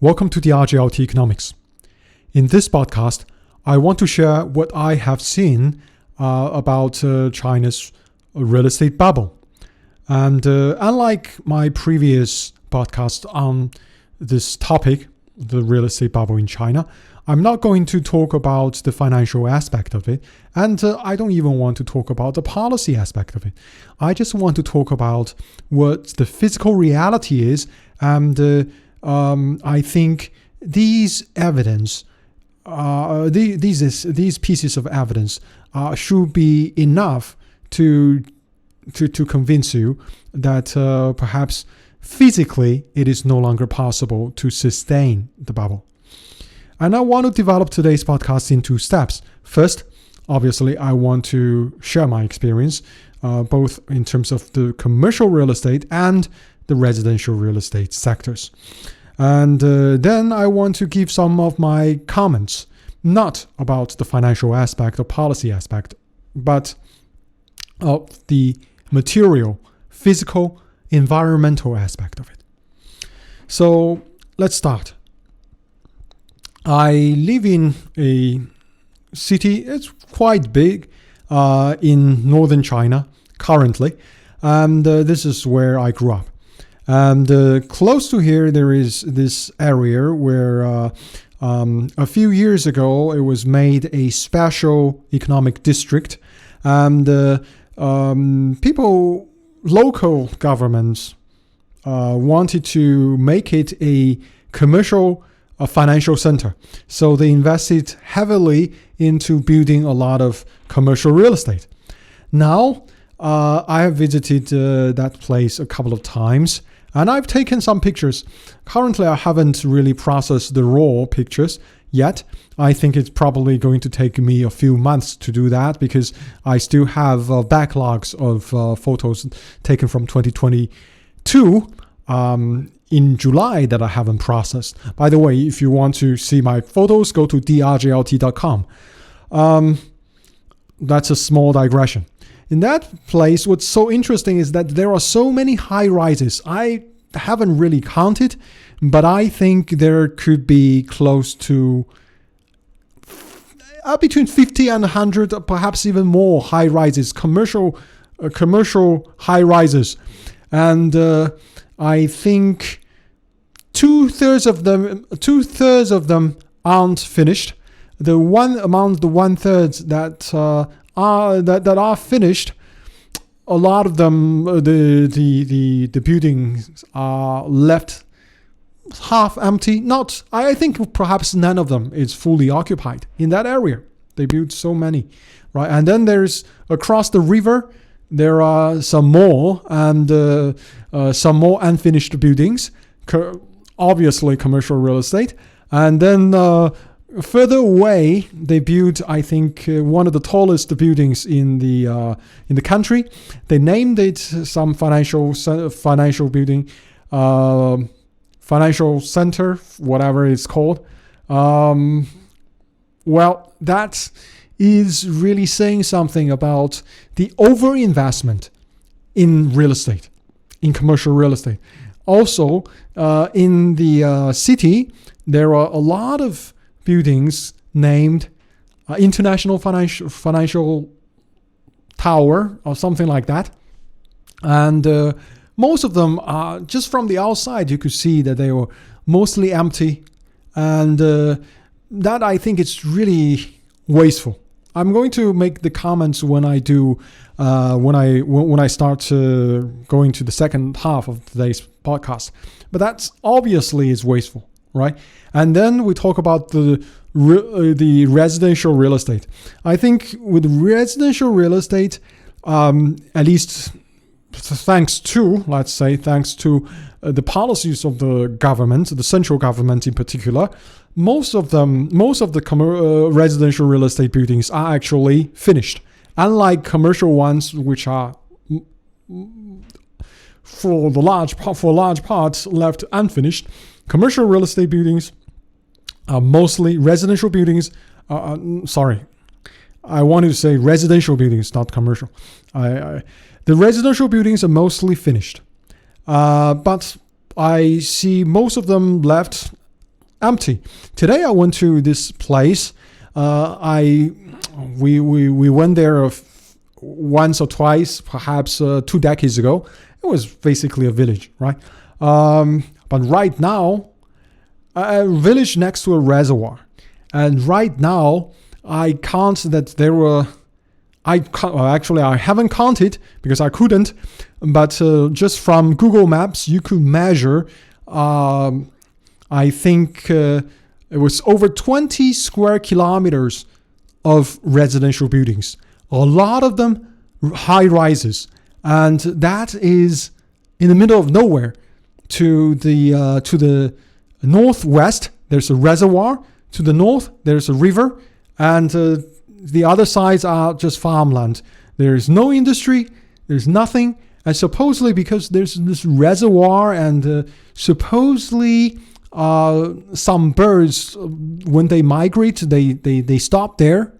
Welcome to the RJLT Economics. In this podcast, I want to share what I have seen about China's real estate bubble. And unlike my previous podcast on this topic, the real estate bubble in China, I'm not going to talk about the financial aspect of it, and I don't even want to talk about the policy aspect of it. I just want to talk about what the physical reality is, and I think these evidence, these pieces of evidence should be enough to convince you that perhaps physically it is no longer possible to sustain the bubble. And I want to develop today's podcast in two steps. First, obviously, I want to share my experience, both in terms of the commercial real estate and the residential real estate sectors. And then I want to give some of my comments, not about the financial aspect or policy aspect, but of the material, physical, environmental aspect of it. So let's start. I live in a city, it's quite big, in northern China currently, and this is where I grew up. And close to here, there is this area where a few years ago, it was made a special economic district. And local governments wanted to make it a commercial financial center. So they invested heavily into building a lot of commercial real estate. Now, I have visited that place a couple of times. And I've taken some pictures. Currently, I haven't really processed the raw pictures yet. I think it's probably going to take me a few months to do that because I still have backlogs of photos taken from 2022 in July that I haven't processed. By the way, if you want to see my photos, go to drjlt.com. That's a small digression. In that place, what's so interesting is that there are so many high rises. I haven't really counted, but I think there could be close to between 50 and 100, perhaps even more high rises, commercial high rises. And I think two-thirds of them aren't finished. Among the one-thirds that are finished, a lot of them, the buildings are left half empty. I think perhaps none of them is fully occupied in that area. They built so many, right? And then there's across the river, there are some more and some more unfinished buildings, obviously commercial real estate. And then further away, they built, I think, one of the tallest buildings in the country. They named it some financial building, financial center, whatever it's called. Well, that is really saying something about the overinvestment in real estate, in commercial real estate. Also, in the city, there are a lot of buildings named International Financial Tower or something like that. And most of them are, just from the outside, you could see that they were mostly empty. And that, I think, it's really wasteful. I'm going to make the comments when I do, when I start going to the second half of today's podcast. But that's obviously is wasteful. Right, and then we talk about the residential real estate. I think with residential real estate, at least thanks to the policies of the government, the central government in particular, most of the residential real estate buildings are actually finished. Unlike commercial ones, which are for large parts left unfinished. Commercial real estate buildings are mostly residential buildings. I wanted to say residential buildings, not commercial. The residential buildings are mostly finished. But I see most of them left empty. Today I went to this place. We went there once or twice, perhaps 2 decades ago. It was basically a village, right? But right now, a village next to a reservoir, and right now I count that there were. Actually, I haven't counted because I couldn't. But just from Google Maps, you could measure. I think it was over 20 square kilometers of residential buildings. A lot of them high rises, and that is in the middle of nowhere. To the northwest, there's a reservoir. To the north, there's a river, and the other sides are just farmland. There is no industry. There's nothing. And supposedly, because there's this reservoir, and supposedly some birds, when they migrate, they stop there.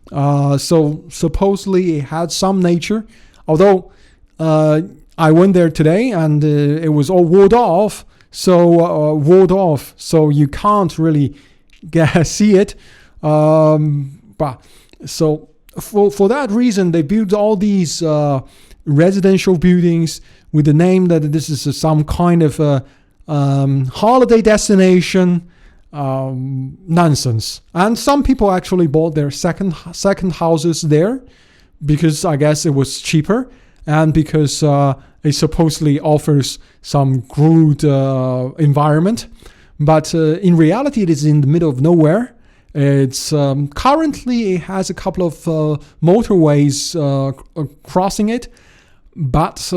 So supposedly it had some nature. Although I went there today, and it was all walled off. So you can't really see it. But so for that reason, they built all these residential buildings with the name that this is some kind of holiday destination. Nonsense. And some people actually bought their second houses there because I guess it was cheaper, and because it supposedly offers some good environment. But in reality, it is in the middle of nowhere. It's currently it has a couple of motorways crossing it, but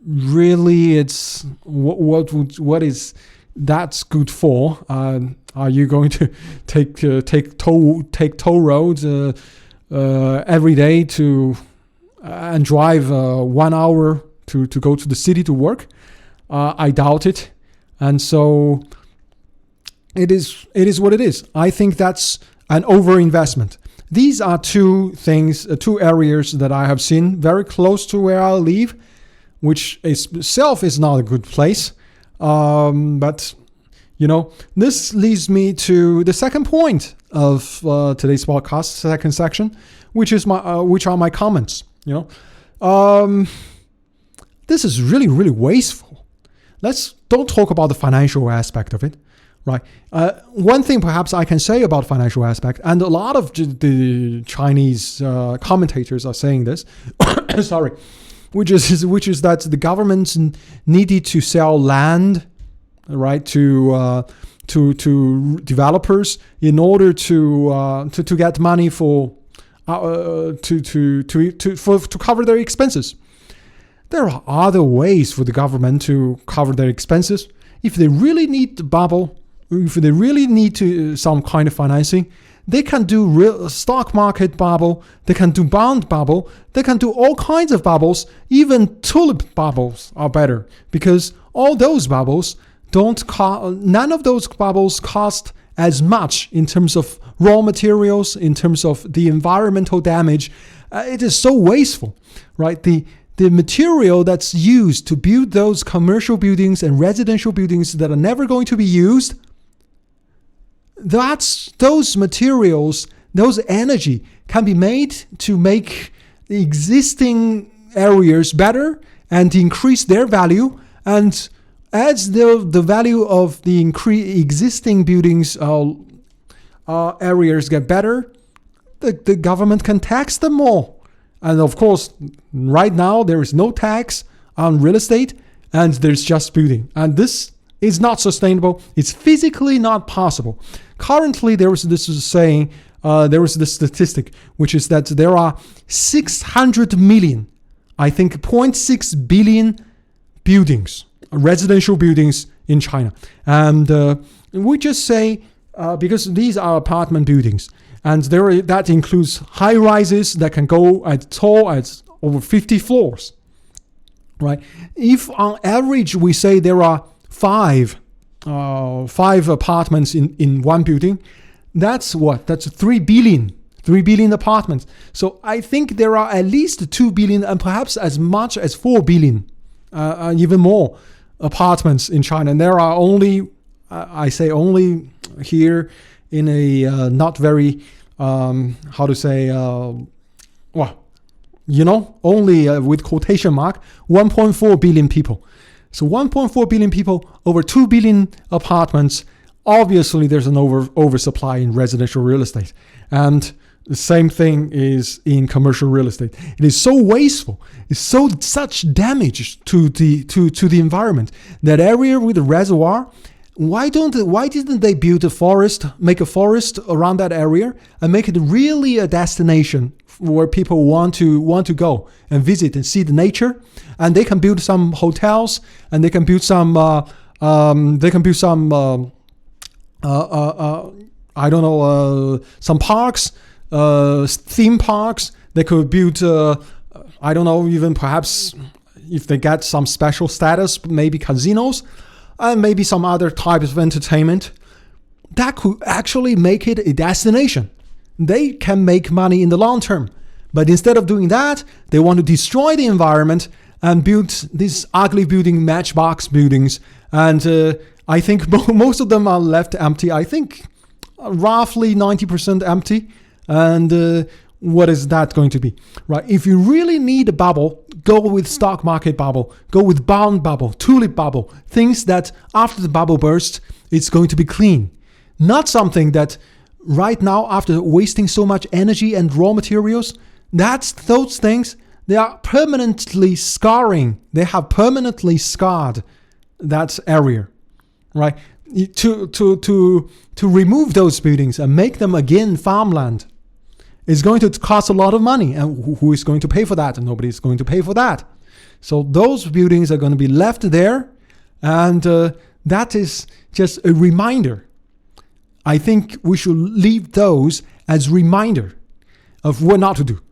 really, it's what is that's good for? Are you going to take toll roads every day to and drive 1 hour to go to the city to work? I doubt it, and so. It is what it is. I think that's an overinvestment. These are two areas that I have seen very close to where I live, which itself is not a good place. But, this leads me to the second point of today's podcast, second section, which are my comments. This is really, really wasteful. Don't talk about the financial aspect of it. Right. One thing perhaps I can say about financial aspect, and a lot of the Chinese commentators are saying this, sorry, which is that the governments needed to sell land, right, to developers in order to get money to cover their expenses. There are other ways for the government to cover their expenses. If they really need the bubble, if they really need some kind of financing, they can do real stock market bubble, they can do bond bubble, they can do all kinds of bubbles. Even tulip bubbles are better, because all those bubbles none of those bubbles cost as much in terms of raw materials, in terms of the environmental damage. It is so wasteful, right? The material that's used to build those commercial buildings and residential buildings that are never going to be used, those materials, those energy can be made to make the existing areas better and increase their value. And as the value of the existing buildings areas get better, the government can tax them more. And of course, right now there is no tax on real estate, and there's just building. And this is not sustainable. It's physically not possible. Currently, there was this statistic, which is that there are 600 million, I think 0.6 billion buildings, residential buildings in China. And we just say, because these are apartment buildings, and that includes high rises that can go as tall as over 50 floors, right? If on average we say there are five apartments in one building, that's 3 billion apartments. So I think there are at least 2 billion and perhaps as much as 4 billion, even more apartments in China. And there are only I say only here in a not very, how to say, only with quotation mark, 1.4 billion people. So 1.4 billion people, over 2 billion apartments. Obviously, there's an oversupply in residential real estate. And the same thing is in commercial real estate. It is so wasteful. It's such damage to the environment. That area with the reservoir, why didn't they build a forest, make a forest around that area, and make it really a destination where people want to go and visit and see the nature? And they can build some hotels, and they can build some some parks, theme parks. They could build, even perhaps if they get some special status, maybe casinos, and maybe some other types of entertainment. That could actually make it a destination. They can make money in the long term. But instead of doing that, they want to destroy the environment and build these ugly matchbox buildings. And I think most of them are left empty. I think roughly 90% empty. And what is that going to be? Right? If you really need a bubble, go with stock market bubble, go with bond bubble, tulip bubble, things that after the bubble bursts, it's going to be clean. Not something that right now, after wasting so much energy and raw materials, those things, they are permanently scarring. They have permanently scarred that area, right? To remove those buildings and make them again farmland is going to cost a lot of money. And who is going to pay for that? And nobody is going to pay for that. So those buildings are going to be left there. And that is just a reminder. I think we should leave those as reminder of what not to do.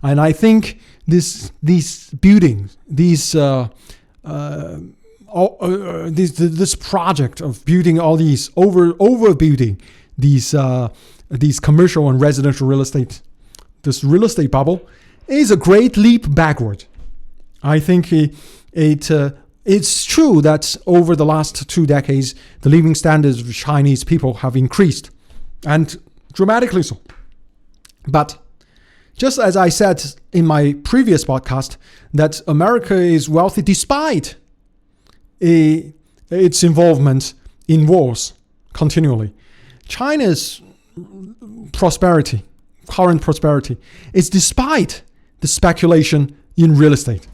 And I think these buildings, this project of building all these overbuilding these commercial and residential real estate, this real estate bubble, is a great leap backward. I think it's true that over the last 2 decades, the living standards of Chinese people have increased, and dramatically so. But just as I said in my previous podcast, that America is wealthy despite its involvement in wars continually. China's prosperity, current prosperity, is despite the speculation in real estate.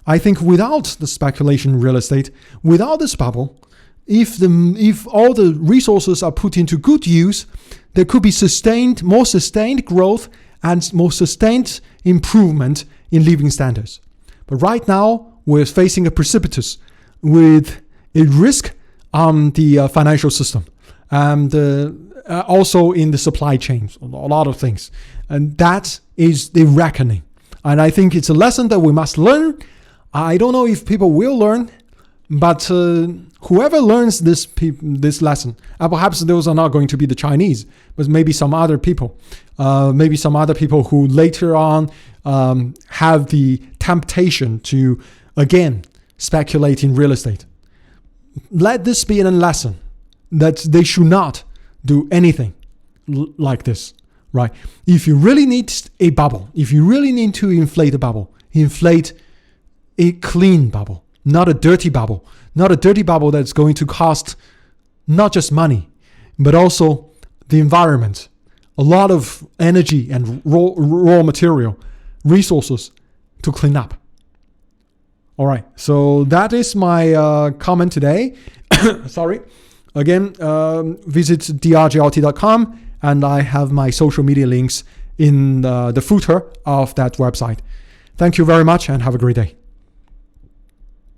I think without the speculation in real estate, without this bubble, if all the resources are put into good use, there could be more sustained growth and more sustained improvement in living standards. But right now, we're facing a precipice with a risk on the financial system and also in the supply chains, a lot of things. And that is the reckoning. And I think it's a lesson that we must learn. I don't know if people will learn, but whoever learns this lesson, and perhaps those are not going to be the Chinese, but maybe some other people who later on have the temptation to, again, speculate in real estate. Let this be a lesson that they should not do anything like this, right? If you really need a bubble, if you really need to inflate a bubble, inflate a clean bubble, not a dirty bubble, not a dirty bubble that's going to cost not just money, but also the environment, a lot of energy and raw material, resources to clean up. All right, so that is my comment today. Sorry. Again, visit drglt.com, and I have my social media links in the footer of that website. Thank you very much, and have a great day.